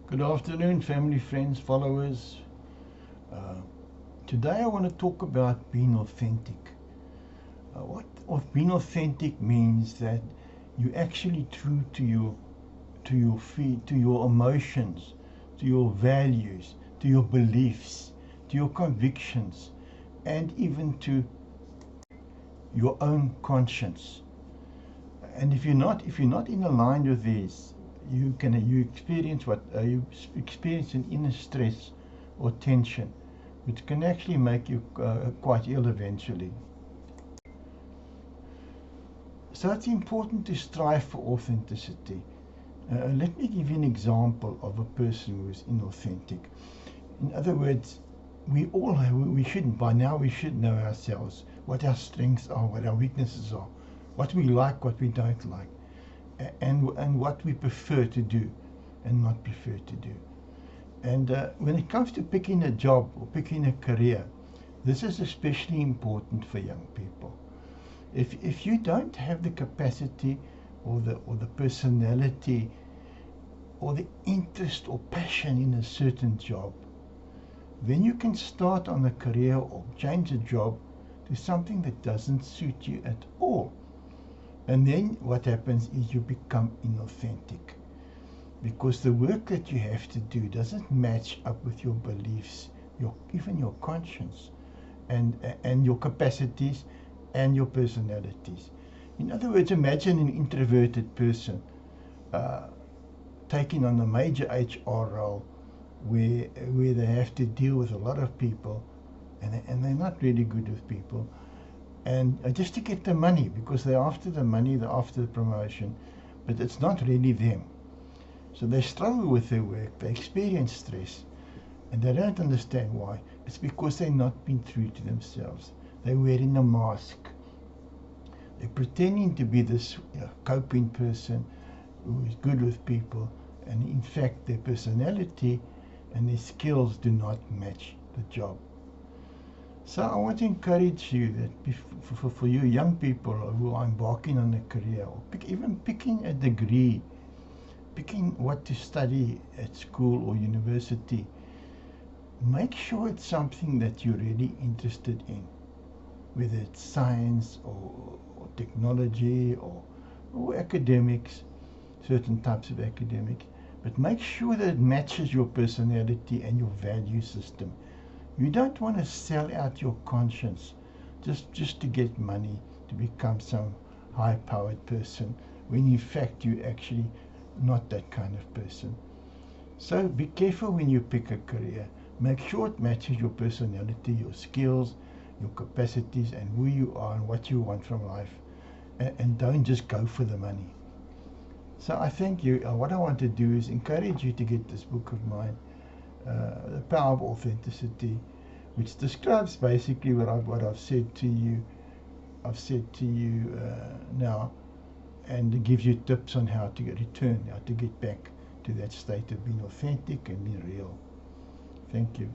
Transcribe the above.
Good afternoon, family, friends, followers. Uh, Today I want to talk about being authentic. What of being authentic means that you're actually true to your feet, to your emotions, to your values, to your beliefs, to your convictions, and even to your own conscience. And if you're not in line with these, you experience an inner stress or tension, which can actually make you quite ill eventually. So it's important to strive for authenticity. Let me give you an example of a person who is inauthentic. In other words, we shouldn't, by now we should know ourselves, what our strengths are, what our weaknesses are, what we like, what we don't like, and what we prefer to do and not prefer to do. And when it comes to picking a job or picking a career, this is especially important for young people. If you don't have the capacity or the personality or the interest or passion in a certain job, then you can start on a career or change a job to something that doesn't suit you at all. And then what happens is you become inauthentic, because the work that you have to do doesn't match up with your beliefs, even your conscience, and your capacities and your personalities. In other words, imagine an introverted person uh, taking on a major HR role where they have to deal with a lot of people, and they're not really good with people, and just to get the money, because they're after the money, they're after the promotion, but it's not really them. So they struggle with their work, they experience stress, and they don't understand why. It's because they're not being true to themselves. They're wearing a mask. They're pretending to be this coping person who is good with people, and in fact their personality and their skills do not match the job. So I want to encourage you that for you young people who are embarking on a career, or even picking a degree, picking what to study at school or university, make sure it's something that you're really interested in, whether it's science or technology or academics, certain types of academics, but make sure that it matches your personality and your value system. You don't want to sell out your conscience just to get money, to become some high-powered person, when in fact you're actually not that kind of person. So be careful when you pick a career. Make sure it matches your personality, your skills, your capacities, and who you are and what you want from life. And don't just go for the money. So I thank you. What I want to do is encourage you to get this book of mine, The Power of Authenticity, which describes basically what I've said to you. I've said to you now, and gives you tips on how to return, how to get back to that state of being authentic and being real. Thank you.